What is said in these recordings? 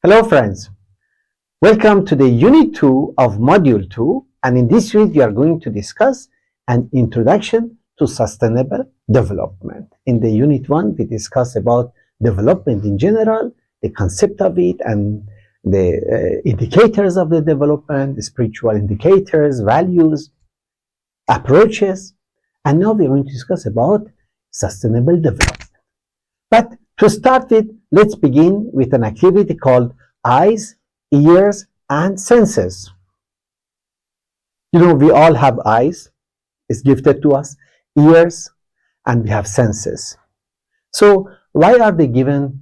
Hello friends, welcome to the Unit 2 of Module 2, and in this unit we are going to discuss an introduction to sustainable development. In the Unit 1 we discussed about development in general, the concept of it and the indicators of the development, the spiritual indicators, values, approaches, and now we are going to discuss about sustainable development. But to start with, let's begin with an activity called eyes, ears, and senses. You know, we all have eyes, it's gifted to us, ears, and we have senses. So why are they given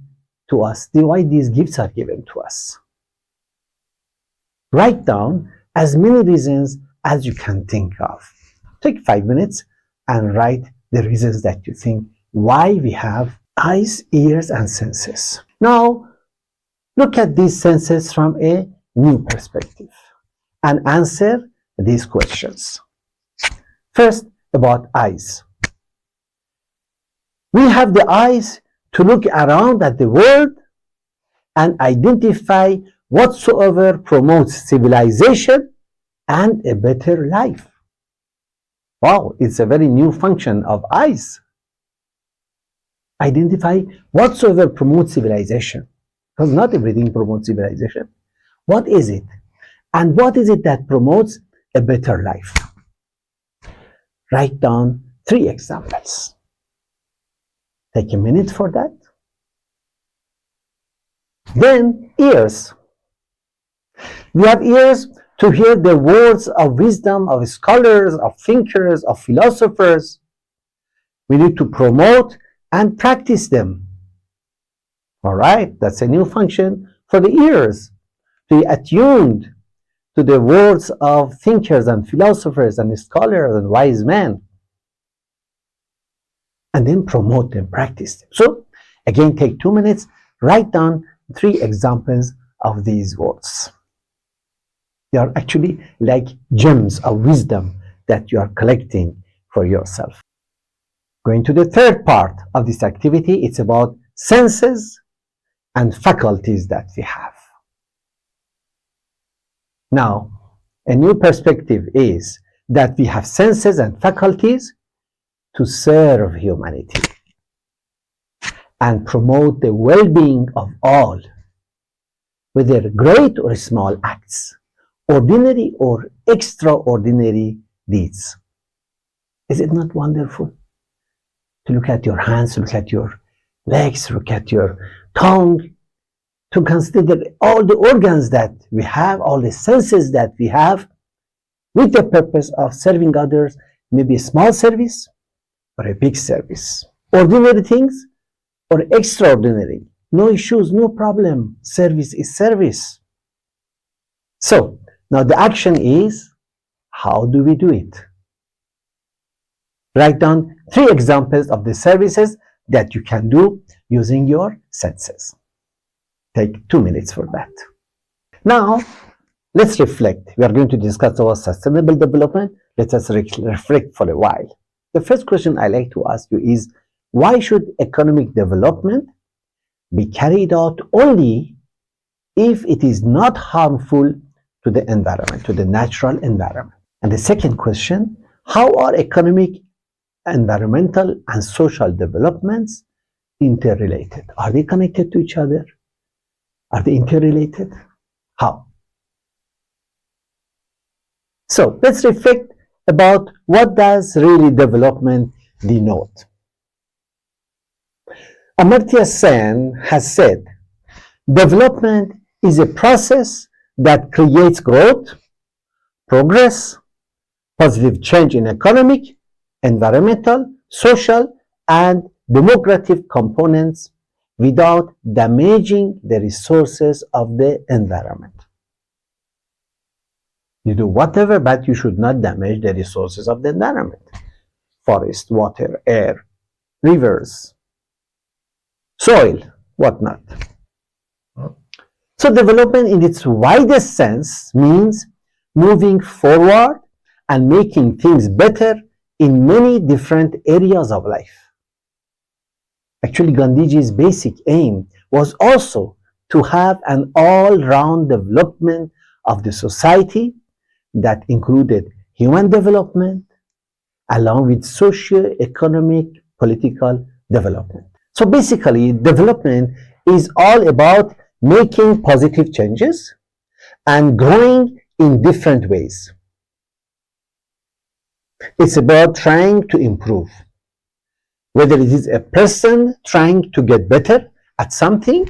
to us? Why these gifts are given to us? Write down as many reasons as you can think of. Take 5 minutes and write the reasons that you think why we have eyes, ears, and senses. Now, look at these senses from a new perspective and answer these questions. First, about eyes. We have the eyes to look around at the world and identify whatsoever promotes civilization and a better life. Wow, it's a very new function of eyes. Identify whatsoever promotes civilization. Because not everything promotes civilization. What is it? And what is it that promotes a better life? Write down 3 examples. Take a minute for that. Then, ears. We have ears to hear the words of wisdom of scholars, of thinkers, of philosophers. We need to promote and practice them. All right, that's a new function for the ears, to be attuned to the words of thinkers and philosophers and scholars and wise men, and then promote them, practice them. So, again, take 2 minutes, write down 3 examples of these words. They are actually like gems of wisdom that you are collecting for yourself. Going to the third part of this activity, it's about senses and faculties that we have. Now, a new perspective is that we have senses and faculties to serve humanity and promote the well-being of all, whether great or small acts, ordinary or extraordinary deeds. Is it not wonderful? To look at your hands, to look at your legs, look at your tongue, to consider all the organs that we have, all the senses that we have, with the purpose of serving others, maybe a small service or a big service. Ordinary things or extraordinary. No issues, no problem. Service is service. So, now the action is, how do we do it? Write down 3 examples of the services that you can do using your senses. Take 2 minutes for that. Now, let's reflect. We are going to discuss about sustainable development. Let us reflect for a while. The first question I like to ask you is, why should economic development be carried out only if it is not harmful to the environment, to the natural environment? And the second question, how are economic, environmental, and social developments interrelated? Are they connected to each other? Are they interrelated? How? So let's reflect about what does really development denote. Amartya Sen has said, development is a process that creates growth, progress, positive change in economic, environmental, social, and demographic components without damaging the resources of the environment. You do whatever, but you should not damage the resources of the environment. Forest, water, air, rivers, soil, whatnot. So development in its widest sense means moving forward and making things better in many different areas of life. Actually, Gandhiji's basic aim was also to have an all-round development of the society that included human development along with socio-economic, political development. So basically, development is all about making positive changes and growing in different ways. It's about trying to improve, whether it is a person trying to get better at something,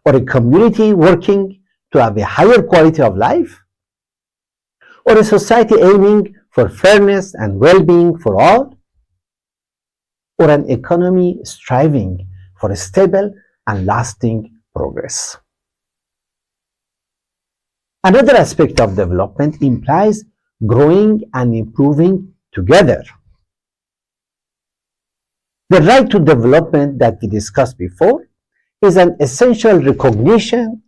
or a community working to have a higher quality of life, or a society aiming for fairness and well-being for all, or an economy striving for a stable and lasting progress. Another aspect of development implies growing and improving together. The right to development that we discussed before is an essential recognition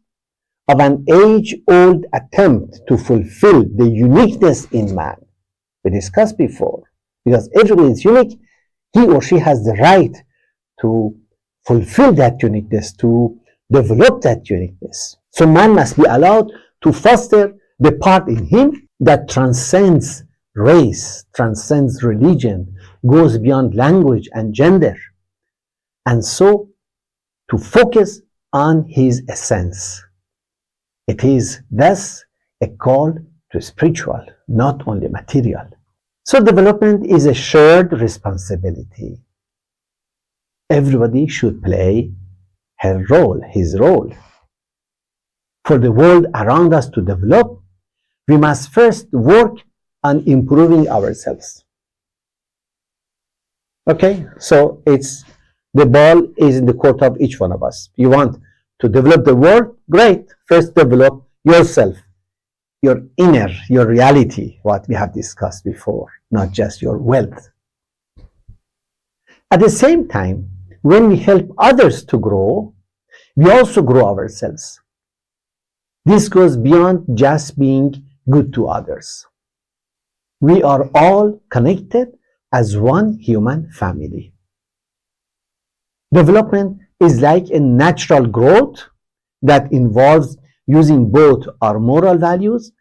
of an age-old attempt to fulfill the uniqueness in man. We discussed before, because everyone is unique, he or she has the right to fulfill that uniqueness, to develop that uniqueness. So man must be allowed to foster the part in him that transcends race, transcends religion, goes beyond language and gender, and so to focus on his essence. It is thus a call to spiritual, not only material. So development is a shared responsibility. Everybody should play her role, his role. For the world around us to develop, we must first work on improving ourselves. Okay, so the ball is in the court of each one of us. You want to develop the world? Great. First develop yourself, your inner, your reality, what we have discussed before, not just your wealth. At the same time, when we help others to grow, we also grow ourselves. This goes beyond just being good to others. We are all connected as one human family. Development is like a natural growth that involves using both our moral values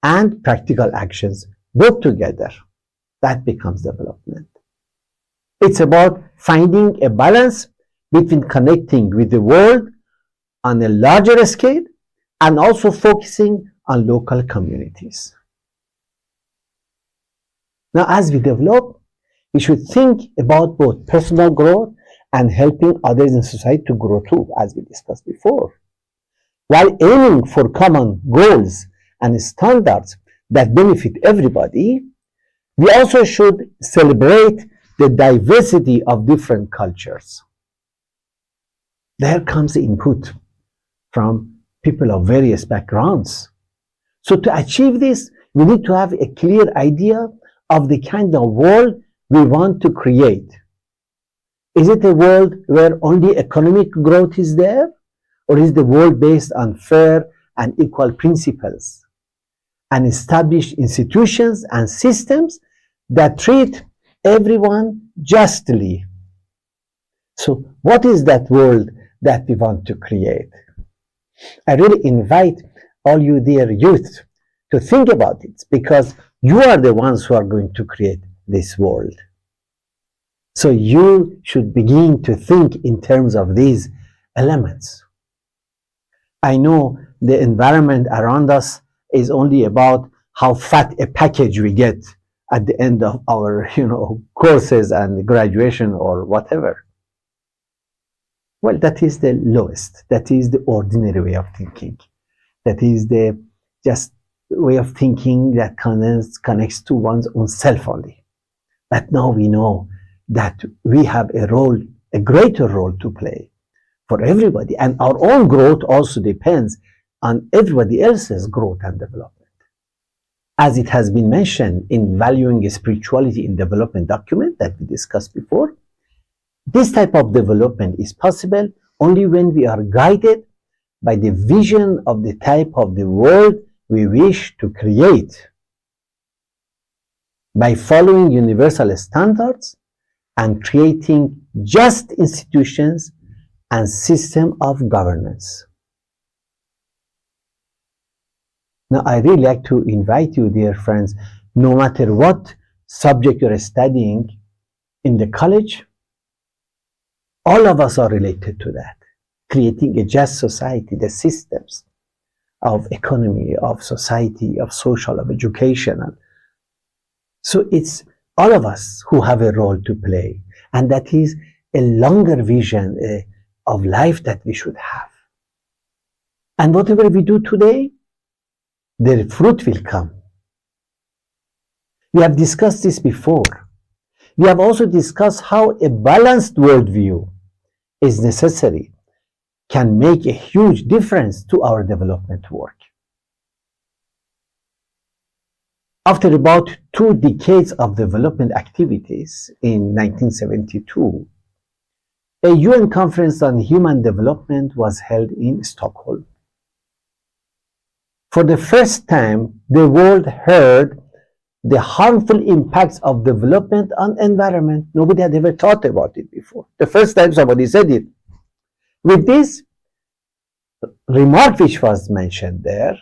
and practical actions, both together. That becomes development. It's about finding a balance between connecting with the world on a larger scale and also focusing on local communities. Now, as we develop, we should think about both personal growth and helping others in society to grow too, as we discussed before. While aiming for common goals and standards that benefit everybody, we also should celebrate the diversity of different cultures. There comes the input from people of various backgrounds. So to achieve this, we need to have a clear idea of the kind of world we want to create. Is it a world where only economic growth is there? Or is the world based on fair and equal principles and established institutions and systems that treat everyone justly? So what is that world that we want to create? I really invite all you dear youth to think about it, because you are the ones who are going to create this world. So you should begin to think in terms of these elements. I know the environment around us is only about how fat a package we get at the end of our courses and graduation or whatever. Well, that is the lowest. That is the ordinary way of thinking. That is the just way of thinking that connects to one's own self only. But now we know that we have a role, a greater role to play for everybody. And our own growth also depends on everybody else's growth and development. As it has been mentioned in Valuing Spirituality in Development document that we discussed before, this type of development is possible only when we are guided by the vision of the type of the world we wish to create, by following universal standards and creating just institutions and system of governance. Now, I really like to invite you, dear friends, no matter what subject you're studying in the college, all of us are related to that, creating a just society, the systems of economy, of society, of social, of educational. So it's all of us who have a role to play, and that is a longer vision of life that we should have. And whatever we do today, the fruit will come. We have discussed this before. We have also discussed how a balanced worldview is necessary, can make a huge difference to our development work. After about 2 decades of development activities in 1972, a UN conference on human development was held in Stockholm. For the first time, the world heard the harmful impacts of development on environment. Nobody had ever thought about it before. The first time somebody said it. With this remark which was mentioned there,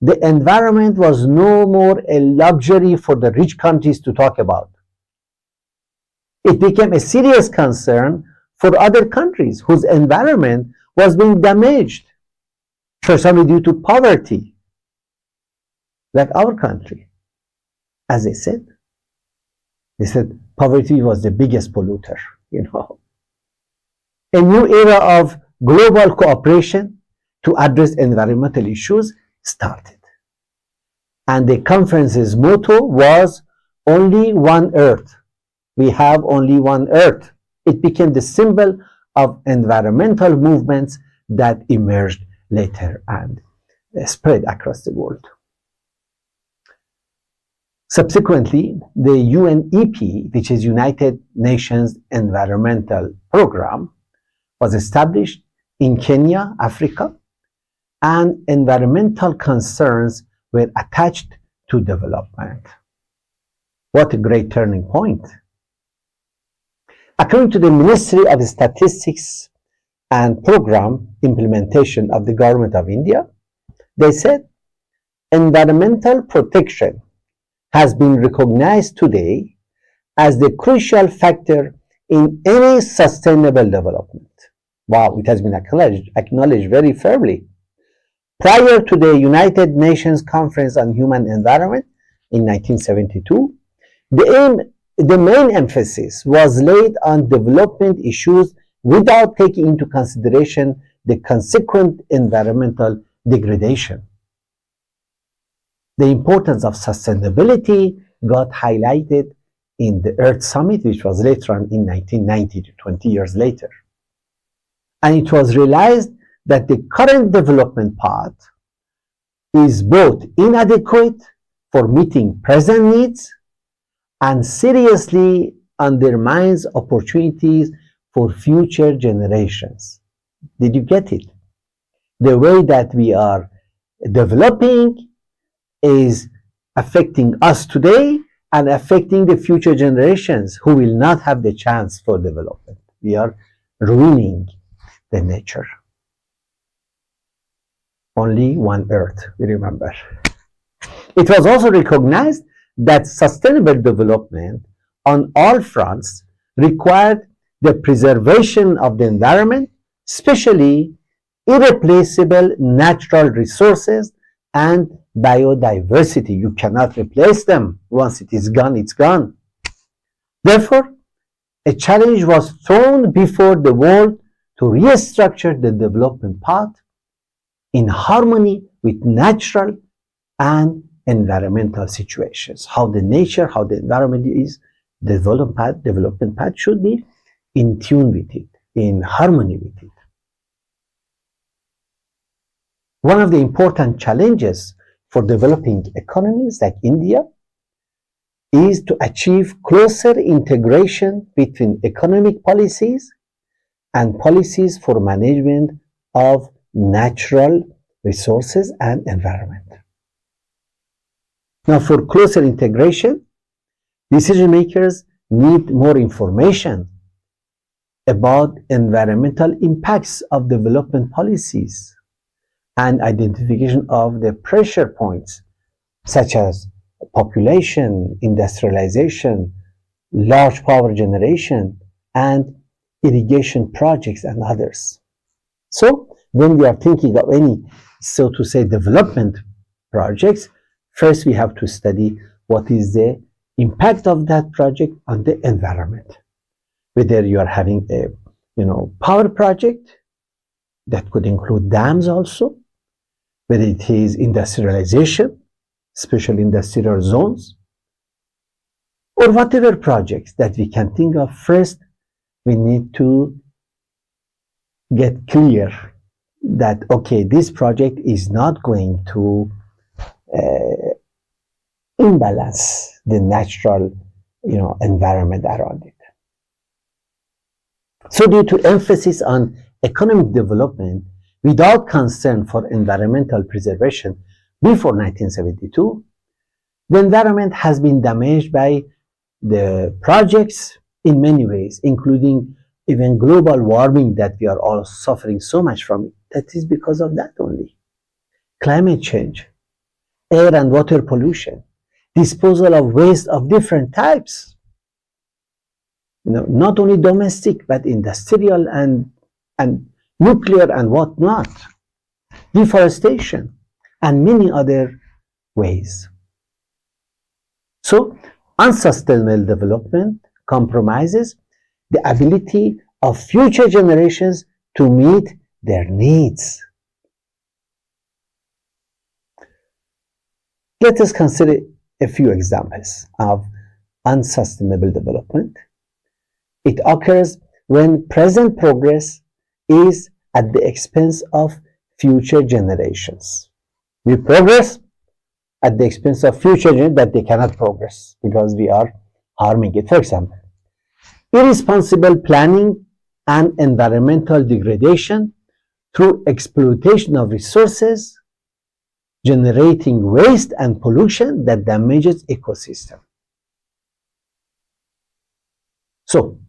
the environment was no more a luxury for the rich countries to talk about. It became a serious concern for other countries whose environment was being damaged, for some due to poverty, like our country. As they said poverty was the biggest polluter, A new era of global cooperation to address environmental issues started. And the conference's motto was only one earth. We have only one earth. It became the symbol of environmental movements that emerged later and spread across the world. Subsequently, the UNEP, which is United Nations Environmental Program, was established in Kenya, Africa, and environmental concerns were attached to development. What a great turning point. According to the Ministry of Statistics and Program Implementation of the Government of India, they said environmental protection has been recognized today as the crucial factor in any sustainable development. Wow, it has been acknowledged very firmly. Prior to the United Nations Conference on Human Environment in 1972, the main emphasis was laid on development issues without taking into consideration the consequent environmental degradation. The importance of sustainability got highlighted in the Earth Summit, which was later on in 1990, 20 years later. And it was realized that the current development path is both inadequate for meeting present needs and seriously undermines opportunities for future generations. Did you get it? The way that we are developing is affecting us today and affecting the future generations who will not have the chance for development. We are ruining the nature. Only one earth, we remember. It was also recognized that sustainable development on all fronts required the preservation of the environment, especially irreplaceable natural resources and biodiversity. You cannot replace them. Once it is gone, it's gone. Therefore, a challenge was thrown before the world to restructure the development path in harmony with natural and environmental situations. How the nature, how the environment is, the development path should be in tune with it, in harmony with it. One of the important challenges for developing economies like India is to achieve closer integration between economic policies and policies for management of natural resources and environment. Now, for closer integration, decision makers need more information about environmental impacts of development policies and identification of the pressure points such as population, industrialization, large power generation, and irrigation projects and others. So when we are thinking of any, so to say, development projects, first we have to study what is the impact of that project on the environment. Whether you are having a power project that could include dams also, whether it is industrialization, special industrial zones, or whatever projects that we can think of, first we need to get clear that, okay, this project is not going to imbalance the natural environment around it. So due to emphasis on economic development without concern for environmental preservation before 1972, the environment has been damaged by the projects in many ways, including even global warming that we are all suffering so much from. That is because of that only. Climate change, air and water pollution, disposal of waste of different types, not only domestic but industrial and nuclear and whatnot, deforestation, and many other ways. So unsustainable development compromises the ability of future generations to meet their needs. Let us consider a few examples of unsustainable development. It occurs when present progress is at the expense of future generations. We progress at the expense of future generations that they cannot progress because we are harming it. For example, irresponsible planning and environmental degradation through exploitation of resources, generating waste and pollution that damages ecosystem. So,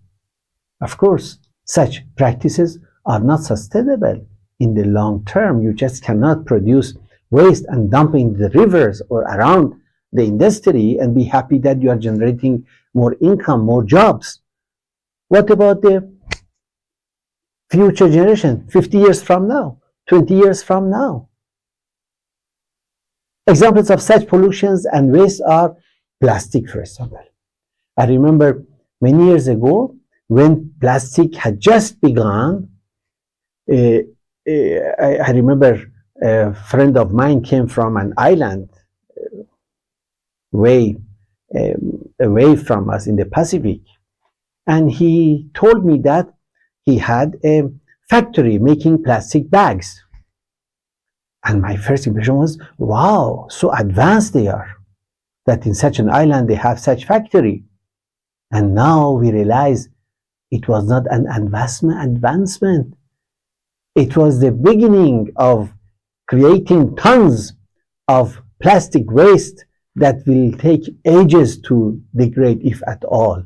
of course, such practices are not sustainable in the long term. You just cannot produce waste and dump in the rivers or around the industry and be happy that you are generating more income, more jobs. What about the future generation, 50 years from now, 20 years from now? Examples of such pollutions and waste are plastic, for example. I remember many years ago when plastic had just begun, I remember a friend of mine came from an island way away from us in the Pacific, and he told me that he had a factory making plastic bags. And my first impression was, wow, so advanced they are, that in such an island they have such factory. And now we realize it was not an advancement. It was the beginning of creating tons of plastic waste that will take ages to degrade, if at all.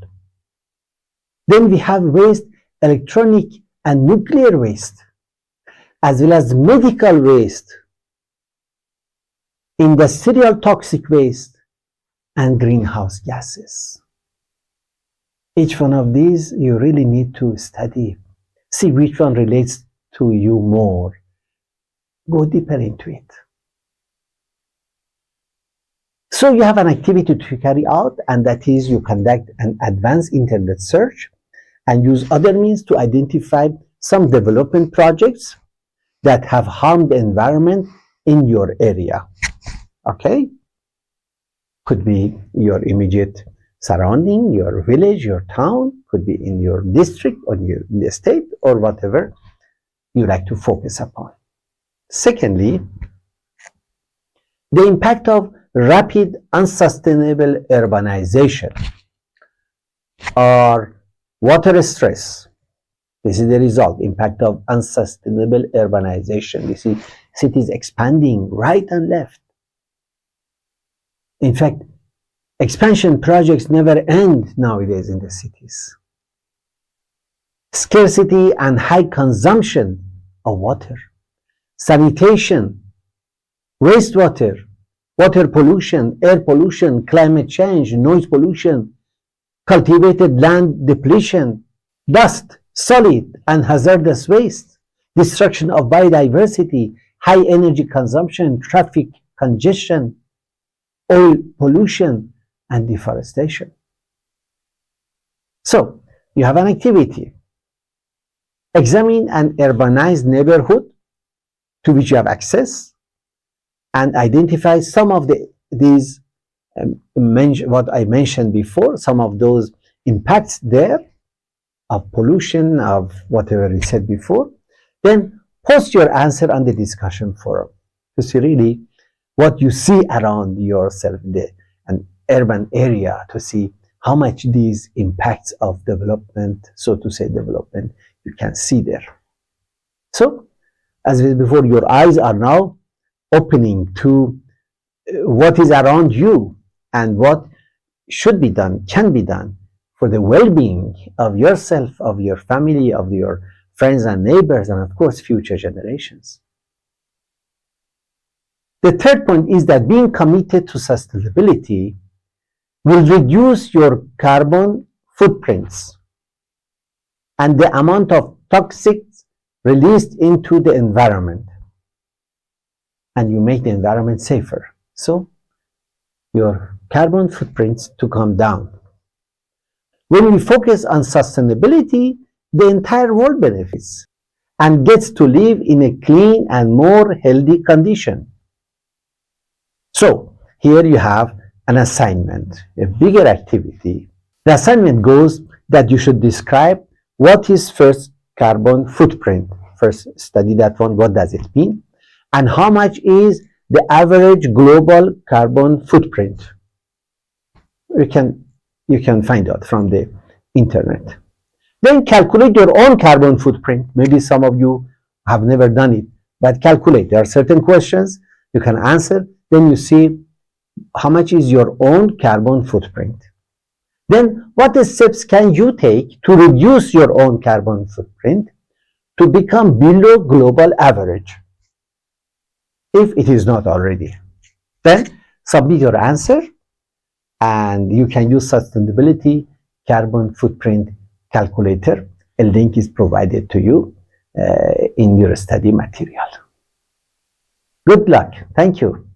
Then we have waste, electronic and nuclear waste, as well as medical waste, industrial toxic waste, and greenhouse gases. Each one of these you really need to study. See which one relates to you more. Go deeper into it. So you have an activity to carry out, and that is you conduct an advanced internet search and use other means to identify some development projects that have harmed the environment in your area. Okay? Could be your immediate surrounding, your village, your town, could be in your district or in the state or whatever you like to focus upon. Secondly, the impact of rapid unsustainable urbanization or water stress. This is the result, impact of unsustainable urbanization. You see cities expanding right and left. In fact, expansion projects never end nowadays in the cities. scarcity and high consumption of water, sanitation, wastewater, water pollution, air pollution, climate change, noise pollution, cultivated land depletion, dust, solid and hazardous waste, destruction of biodiversity, high energy consumption, traffic congestion, oil pollution, and deforestation. So, you have an activity. Examine an urbanized neighborhood to which you have access and identify some of these, what I mentioned before, some of those impacts there of pollution, of whatever we said before. Then post your answer on the discussion forum to see really what you see around yourself in an urban area, to see how much these impacts of development, so to say development, you can see there. So, as before, your eyes are now opening to what is around you and what should be done, can be done for the well-being of yourself, of your family, of your friends and neighbors, and of course, future generations. The third point is that being committed to sustainability will reduce your carbon footprints and the amount of toxics released into the environment, and you make the environment safer. So your carbon footprints to come down. When we focus on sustainability, the entire world benefits and gets to live in a clean and more healthy condition. So here you have an assignment, a bigger activity. The assignment goes that you should describe what is first carbon footprint. First study that one, what does it mean? And how much is the average global carbon footprint? You can find out from the internet. Then calculate your own carbon footprint. Maybe some of you have never done it, but calculate. There are certain questions you can answer. Then you see how much is your own carbon footprint. Then what steps can you take to reduce your own carbon footprint to become below global average, if it is not already? Then submit your answer, and you can use sustainability carbon footprint calculator. A link is provided to you in your study material. Good luck. Thank you.